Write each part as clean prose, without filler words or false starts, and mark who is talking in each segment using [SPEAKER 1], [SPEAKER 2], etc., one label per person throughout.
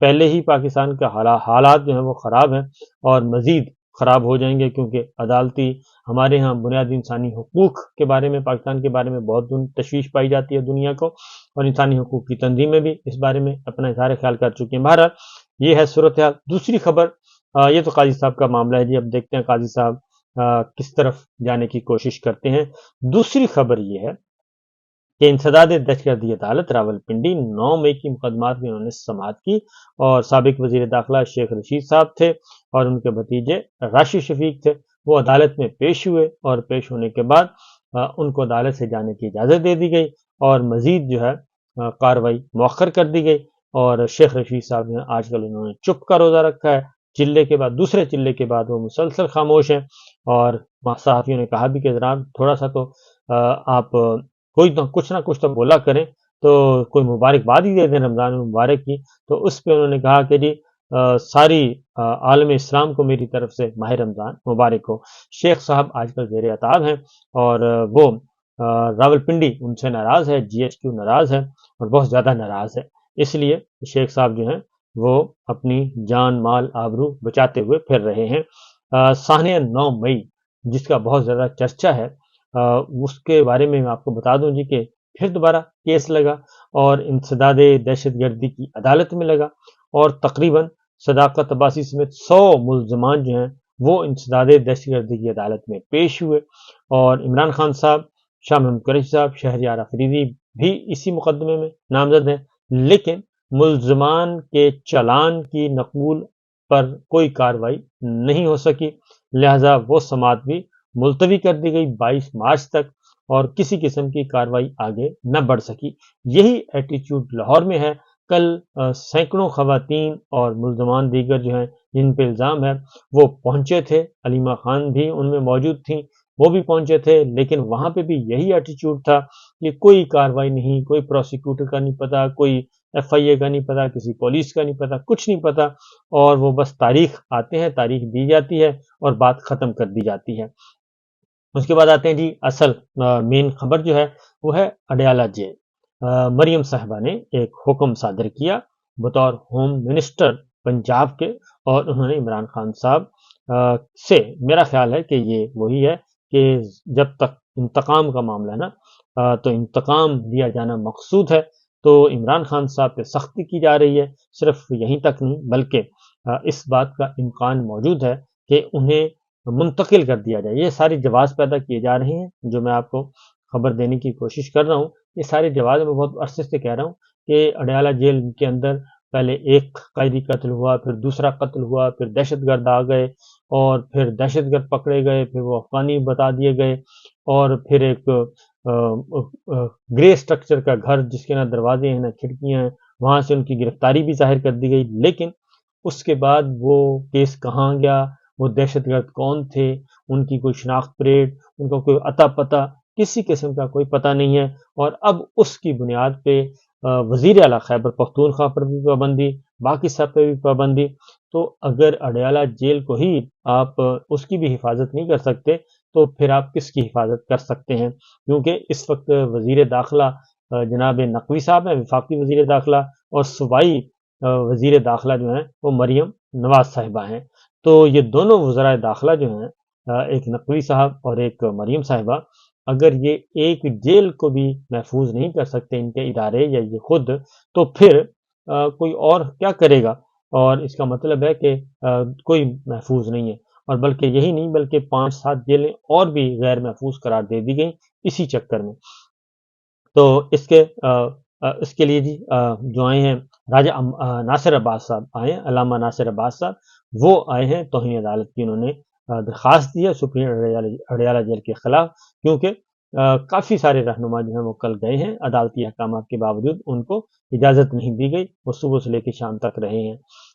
[SPEAKER 1] پہلے ہی پاکستان کے حالات جو ہیں وہ خراب ہیں اور مزید خراب ہو جائیں گے، کیونکہ عدالتی ہمارے ہاں بنیادی انسانی حقوق کے بارے میں، پاکستان کے بارے میں بہت تشویش پائی جاتی ہے دنیا کو، اور انسانی حقوق کی تنظیمیں بھی اس بارے میں اپنا اظہار خیال کر چکی ہیں۔ بہرحال یہ ہے صورتحال۔ دوسری خبر، یہ تو قاضی صاحب کا معاملہ ہے جی، اب دیکھتے ہیں قاضی صاحب کس طرف جانے کی کوشش کرتے ہیں۔ دوسری خبر یہ ہے کہ انسداد دہشت گردی عدالت راولپنڈی 9 مئی کی مقدمات میں انہوں نے سماعت کی، اور سابق وزیر داخلہ شیخ رشید صاحب تھے اور ان کے بھتیجے راشد شفیق تھے، وہ عدالت میں پیش ہوئے، اور پیش ہونے کے بعد ان کو عدالت سے جانے کی اجازت دے دی گئی اور مزید جو ہے کاروائی مؤخر کر دی گئی، اور شیخ رشید صاحب نے آج کل انہوں نے چپ کا روزہ رکھا ہے۔ چلے کے بعد، دوسرے چلے کے بعد وہ مسلسل خاموش ہیں، اور صحافیوں نے کہا بھی کہ جناب تھوڑا سا تو آپ کوئی تو کچھ نہ کچھ تو بولا کریں، تو کوئی مبارکباد ہی دے دیں رمضان المبارک کی۔ تو اس پہ انہوں نے کہا کہ جی ساری عالم اسلام کو میری طرف سے ماہ رمضان مبارک ہو۔ شیخ صاحب آج کل زیر عتاب ہیں، اور وہ راولپنڈی ان سے ناراض ہے، جی ایچ کیو ناراض ہے، اور بہت زیادہ ناراض ہے۔ اس لیے شیخ صاحب جو ہیں وہ اپنی جان مال آبرو بچاتے ہوئے پھر رہے ہیں۔ سانحہ 9 مئی جس کا بہت زیادہ چرچا ہے، اس کے بارے میں آپ کو بتا دوں جی کہ پھر دوبارہ کیس لگا اور انسداد دہشت گردی کی عدالت میں لگا، اور تقریباً صداقت عباسی سمیت 100 ملزمان جو ہیں وہ انسداد دہشت گردی کی عدالت میں پیش ہوئے، اور عمران خان صاحب، شاہ محمود قریشی صاحب، شہریار آفریدی بھی اسی مقدمے میں نامزد ہیں، لیکن ملزمان کے چالان کی نقول پر کوئی کاروائی نہیں ہو سکی، لہذا وہ سماعت بھی ملتوی کر دی گئی 22 مارچ تک، اور کسی قسم کی کاروائی آگے نہ بڑھ سکی۔ یہی ایٹیچیوڈ لاہور میں ہے۔ کل سینکڑوں خواتین اور ملزمان دیگر جو ہیں جن پہ الزام ہے وہ پہنچے تھے، علیمہ خان بھی ان میں موجود تھیں، وہ بھی پہنچے تھے، لیکن وہاں پہ بھی یہی ایٹیچیوڈ تھا کہ کوئی کاروائی نہیں، کوئی پروسیکیوٹر کا نہیں پتا، کوئی ایف آئی اے کا نہیں پتا، کسی پولیس کا نہیں پتا، کچھ نہیں پتا، اور وہ بس تاریخ آتے ہیں، تاریخ دی جاتی ہے اور بات ختم کر دی جاتی ہے۔ اس کے بعد آتے ہیں جی اصل مین خبر جو ہے وہ ہے اڈیالہ جیل۔ مریم صاحبہ نے ایک حکم صادر کیا بطور ہوم منسٹر پنجاب کے، اور انہوں نے عمران خان صاحب سے، میرا خیال ہے کہ یہ وہی ہے کہ جب تک انتقام کا معاملہ ہے نا تو انتقام دیا جانا مقصود ہے، تو عمران خان صاحب پہ سختی کی جا رہی ہے۔ صرف یہیں تک نہیں بلکہ اس بات کا امکان موجود ہے کہ انہیں منتقل کر دیا جائے۔ یہ ساری جواز پیدا کیے جا رہے ہیں جو میں آپ کو خبر دینے کی کوشش کر رہا ہوں، یہ سارے جواز میں بہت عرصے سے کہہ رہا ہوں کہ اڈیالہ جیل کے اندر پہلے ایک قیدی قتل ہوا، پھر دوسرا قتل ہوا، پھر دہشت گرد آ گئے، اور پھر دہشت گرد پکڑے گئے، پھر وہ افغانی بتا دیے گئے، اور پھر ایک گرے سٹرکچر کا گھر جس کے نہ دروازے ہیں نہ کھڑکیاں ہیں، وہاں سے ان کی گرفتاری بھی ظاہر کر دی گئی، لیکن اس کے بعد وہ کیس کہاں گیا، وہ دہشت گرد کون تھے، ان کی کوئی شناخت پریڈ، ان کا کوئی عطا پتہ، کسی قسم کا کوئی پتہ نہیں ہے، اور اب اس کی بنیاد پہ وزیر اعلیٰ خیبر پختونخوا پر بھی پابندی، باقی سب پہ بھی پابندی۔ تو اگر اڈیالہ جیل کو ہی آپ اس کی بھی حفاظت نہیں کر سکتے تو پھر آپ کس کی حفاظت کر سکتے ہیں؟ کیونکہ اس وقت وزیر داخلہ جناب نقوی صاحب ہیں، وفاقی وزیر داخلہ، اور صوبائی وزیر داخلہ جو ہیں وہ مریم نواز صاحبہ ہیں۔ تو یہ دونوں وزرائے داخلہ جو ہیں، ایک نقوی صاحب اور ایک مریم صاحبہ، اگر یہ ایک جیل کو بھی محفوظ نہیں کر سکتے ان کے ادارے یا یہ خود، تو پھر کوئی اور کیا کرے گا؟ اور اس کا مطلب ہے کہ کوئی محفوظ نہیں ہے، اور بلکہ یہی نہیں بلکہ 5-7 جیلیں اور بھی غیر محفوظ قرار دے دی گئیں اسی چکر میں۔ تو اس کے لیے جی جو آئے ہیں راجہ ناصر عباس صاحب آئے ہیں، علامہ ناصر عباس صاحب، وہ آئے ہیں توہین عدالت کی، انہوں نے درخواست دی ہے سپریم اڈیالہ جیل کے خلاف، کیونکہ کافی سارے رہنما جو ہیں وہ کل گئے ہیں، عدالتی احکامات کے باوجود ان کو اجازت نہیں دی گئی، وہ صبح سے لے کے شام تک رہے ہیں۔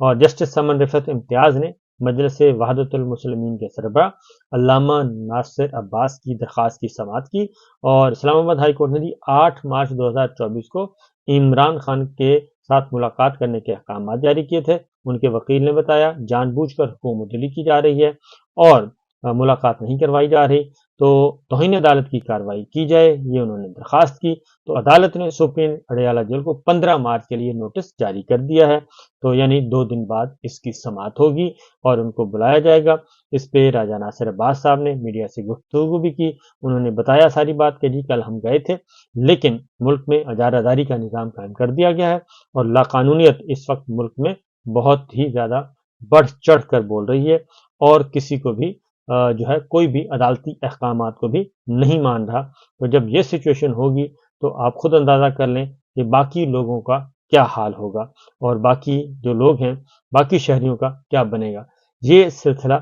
[SPEAKER 1] اور جسٹس سمن رفعت امتیاز نے مجلس وحدت المسلمین کے سربراہ علامہ ناصر عباس کی درخواست کی سماعت کی، اور اسلام آباد ہائی کورٹ نے دی 8 مارچ 2024 کو عمران خان کے ساتھ ملاقات کرنے کے احکامات جاری کیے تھے۔ ان کے وکیل نے بتایا جان بوجھ کر حکومت دلی کی جا رہی ہے، اور ملاقات نہیں کروائی جا رہی تو توہین عدالت کی کارروائی کی جائے، یہ انہوں نے درخواست کی۔ تو عدالت نے سپریم اڈیالہ جیل کو 15 مارچ کے لیے نوٹس جاری کر دیا ہے، تو یعنی 2 دن بعد اس کی سماعت ہوگی اور ان کو بلایا جائے گا۔ اس پہ راجہ ناصر عباس صاحب نے میڈیا سے گفتگو بھی کی، انہوں نے بتایا ساری بات کہ جی کل ہم گئے تھے لیکن ملک میں اجارہ داری کا نظام قائم کر دیا گیا ہے اور لاقانونیت اس وقت ملک میں بہت ہی زیادہ بڑھ چڑھ کر بول رہی ہے اور کسی کو بھی جو ہے کوئی بھی عدالتی احکامات کو بھی نہیں مان رہا۔ تو جب یہ سچویشن ہوگی تو آپ خود اندازہ کر لیں کہ باقی لوگوں کا کیا حال ہوگا اور باقی جو لوگ ہیں باقی شہریوں کا کیا بنے گا۔ یہ سلسلہ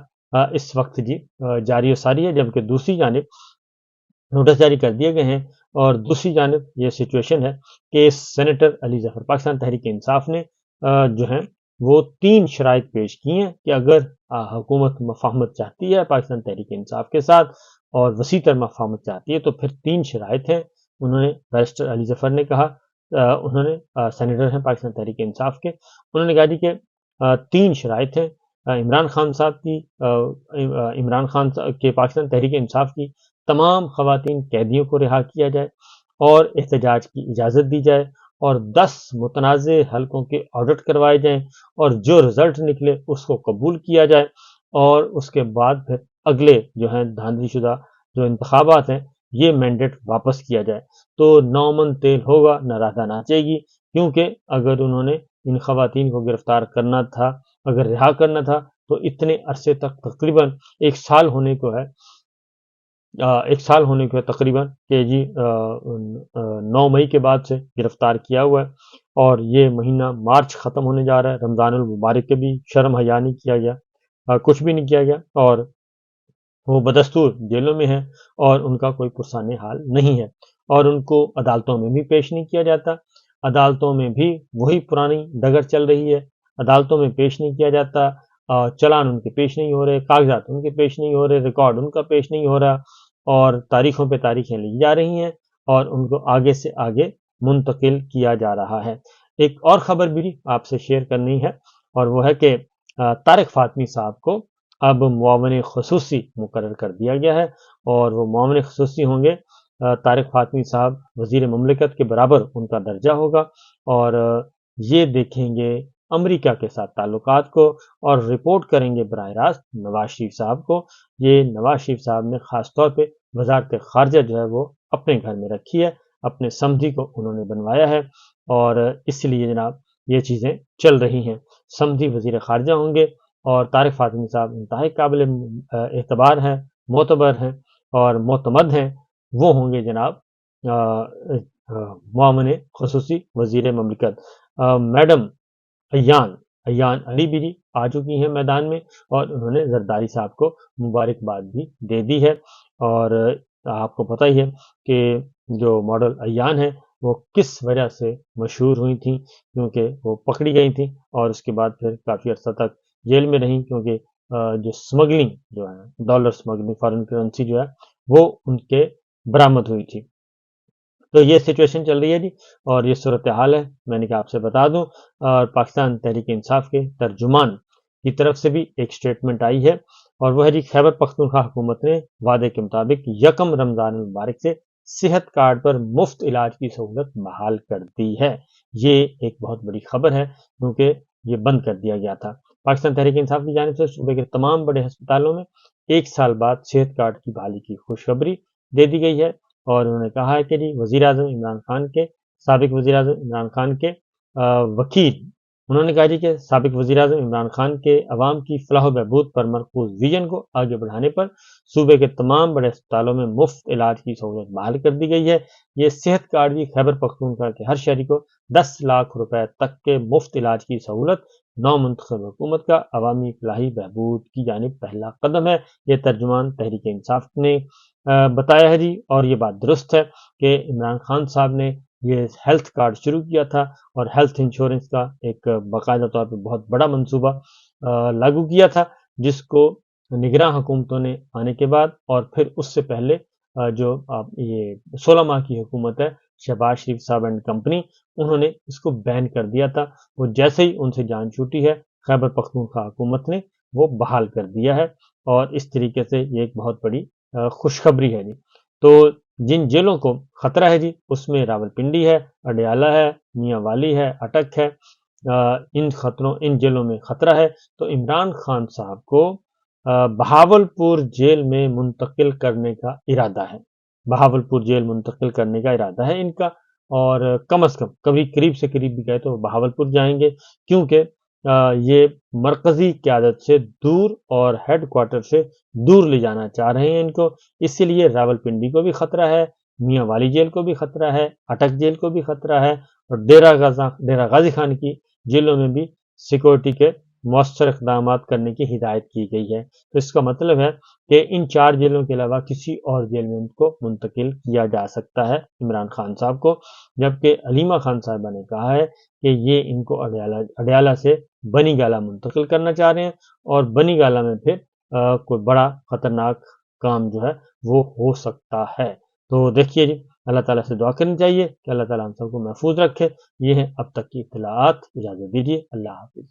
[SPEAKER 1] اس وقت جی جاری و ساری ہے، جبکہ دوسری جانب نوٹس جاری کر دیے گئے ہیں اور دوسری جانب یہ سچویشن ہے کہ سینیٹر علی ظفر پاکستان تحریک انصاف نے جو ہیں وہ 3 شرائط پیش کی ہیں کہ اگر حکومت مفاہمت چاہتی ہے پاکستان تحریک انصاف کے ساتھ اور وسیع تر مفاہمت چاہتی ہے تو پھر 3 شرائط ہیں۔ انہوں نے بیرسٹر علی ظفر نے کہا، انہوں نے سینیٹر ہیں پاکستان تحریک انصاف کے، انہوں نے کہا جی کہ 3 شرائط ہیں عمران خان صاحب کی، عمران خان کے پاکستان تحریک انصاف کی تمام خواتین قیدیوں کو رہا کیا جائے اور احتجاج کی اجازت دی جائے اور 10 متنازع حلقوں کے آڈٹ کروائے جائیں اور جو رزلٹ نکلے اس کو قبول کیا جائے اور اس کے بعد پھر اگلے جو ہیں دھاندلی شدہ جو انتخابات ہیں یہ مینڈیٹ واپس کیا جائے تو 9 من تیل ہوگا نہ راندہ ناچے گی، کیونکہ اگر انہوں نے ان خواتین کو گرفتار کرنا تھا، اگر رہا کرنا تھا تو اتنے عرصے تک تقریباً 1 سال ہونے کو ہے، 1 سال ہونے کو ہے تقریباً کہ جی 9 مئی کے بعد سے گرفتار کیا ہوا ہے اور یہ مہینہ مارچ ختم ہونے جا رہا ہے، رمضان المبارک کے بھی شرم حیا نہیں کیا گیا، کچھ بھی نہیں کیا گیا اور وہ بدستور جیلوں میں ہیں اور ان کا کوئی پرسان حال نہیں ہے اور ان کو عدالتوں میں بھی پیش نہیں کیا جاتا، عدالتوں میں بھی وہی پرانی ڈگر چل رہی ہے، عدالتوں میں پیش نہیں کیا جاتا، چلان ان کے پیش نہیں ہو رہے، کاغذات ان کے پیش نہیں ہو رہے، ریکارڈ ان کا پیش نہیں ہو رہا اور تاریخوں پہ تاریخیں لی جا رہی ہیں اور ان کو آگے سے آگے منتقل کیا جا رہا ہے۔ ایک اور خبر بھی آپ سے شیئر کرنی ہے اور وہ ہے کہ طارق فاطمی صاحب کو اب معاون خصوصی مقرر کر دیا گیا ہے اور وہ معاون خصوصی ہوں گے، طارق فاطمی صاحب وزیر مملکت کے برابر ان کا درجہ ہوگا اور یہ دیکھیں گے امریکہ کے ساتھ تعلقات کو اور رپورٹ کریں گے براہ راست نواز شریف صاحب کو۔ یہ نواز شریف صاحب نے خاص طور پہ وزارت خارجہ جو ہے وہ اپنے گھر میں رکھی ہے، اپنے سمدھی کو انہوں نے بنوایا ہے اور اس لیے جناب یہ چیزیں چل رہی ہیں۔ سمدھی وزیر خارجہ ہوں گے اور طارق فاطمی صاحب انتہائی قابل اعتبار ہیں، معتبر ہیں اور معتمد ہیں، وہ ہوں گے جناب معاون خصوصی وزیر مملکت۔ میڈم ایان علی بھی آ چکی ہیں میدان میں اور انہوں نے زرداری صاحب کو مبارکباد بھی دے دی ہے اور آپ کو پتہ ہی ہے کہ جو ماڈل ایان ہے وہ کس وجہ سے مشہور ہوئی تھیں، کیونکہ وہ پکڑی گئی تھیں اور اس کے بعد پھر کافی عرصہ تک جیل میں رہیں، کیونکہ جو سمگلنگ جو ہے ڈالر سمگلنگ فارن کرنسی جو ہے وہ ان کے برآمد ہوئی تھی۔ تو یہ سچویشن چل رہی ہے جی اور یہ صورتحال ہے، میں نے کہا آپ سے بتا دوں۔ اور پاکستان تحریک انصاف کے ترجمان کی طرف سے بھی ایک سٹیٹمنٹ آئی ہے اور وہ ہے جی خیبر پختونخوا حکومت نے وعدے کے مطابق 1 رمضان المبارک سے صحت کارڈ پر مفت علاج کی سہولت بحال کر دی ہے۔ یہ ایک بہت بڑی خبر ہے کیونکہ یہ بند کر دیا گیا تھا۔ پاکستان تحریک انصاف کی جانب سے صوبے کے تمام بڑے ہسپتالوں میں 1 سال بعد صحت کارڈ کی بحالی کی خوشخبری دے دی گئی ہے اور انہوں نے کہا ہے کہ جی وزیر اعظم عمران خان کے سابق وزیر اعظم عمران خان کے وکیل، انہوں نے کہا جی کہ سابق وزیر اعظم عمران خان کے عوام کی فلاح و بہبود پر مرکوز ویژن کو آگے بڑھانے پر صوبے کے تمام بڑے اسپتالوں میں مفت علاج کی سہولت بحال کر دی گئی ہے۔ یہ صحت کارڈ بھی خیبر پختونخوا کے ہر شہری کو 10 لاکھ روپے تک کے مفت علاج کی سہولت نو منتخب حکومت کا عوامی فلاحی بہبود کی جانب پہلا قدم ہے، یہ ترجمان تحریک انصاف نے بتایا ہے جی اور یہ بات درست ہے کہ عمران خان صاحب نے یہ ہیلتھ کارڈ شروع کیا تھا اور ہیلتھ انشورنس کا ایک باقاعدہ طور پہ بہت بڑا منصوبہ لاگو کیا تھا، جس کو نگراں حکومتوں نے آنے کے بعد اور پھر اس سے پہلے جو یہ 16 ماہ کی حکومت ہے شہباز شریف صاحب اینڈ کمپنی، انہوں نے اس کو بین کر دیا تھا۔ وہ جیسے ہی ان سے جان چھوٹی ہے خیبر پختونخوا حکومت نے وہ بحال کر دیا ہے اور اس طریقے سے یہ ایک بہت بڑی خوشخبری ہے جی۔ تو جن جیلوں کو خطرہ ہے جی اس میں راولپنڈی ہے، اڈیالہ ہے، میاں والی ہے، اٹک ہے، ان جیلوں میں خطرہ ہے۔ تو عمران خان صاحب کو بہاولپور جیل میں منتقل کرنے کا ارادہ ہے، بہاولپور جیل منتقل کرنے کا ارادہ ہے ان کا، اور کم از کم کبھی قریب سے قریب بھی گئے تو بہاولپور جائیں گے، کیونکہ یہ مرکزی قیادت سے دور اور ہیڈ کوارٹر سے دور لے جانا چاہ رہے ہیں ان کو، اسی لیے راولپنڈی کو بھی خطرہ ہے، میاں والی جیل کو بھی خطرہ ہے، اٹک جیل کو بھی خطرہ ہے، اور ڈیرہ غازی خان کی جیلوں میں بھی سیکورٹی کے مؤثر اقدامات کرنے کی ہدایت کی گئی ہے۔ تو اس کا مطلب ہے کہ ان 4 جیلوں کے علاوہ کسی اور جیل میں ان کو منتقل کیا جا سکتا ہے عمران خان صاحب کو، جبکہ علیمہ خان صاحبہ نے کہا ہے کہ یہ ان کو اڈیالہ سے بنی گالہ منتقل کرنا چاہ رہے ہیں، اور بنی گالہ میں پھر کوئی بڑا خطرناک کام جو ہے وہ ہو سکتا ہے۔ تو دیکھیے جی، اللہ تعالیٰ سے دعا کرنی چاہیے کہ اللہ تعالیٰ ہم سب کو محفوظ رکھے۔ یہ ہیں اب تک کی اطلاعات، اجازت دیجیے، اللہ حافظ۔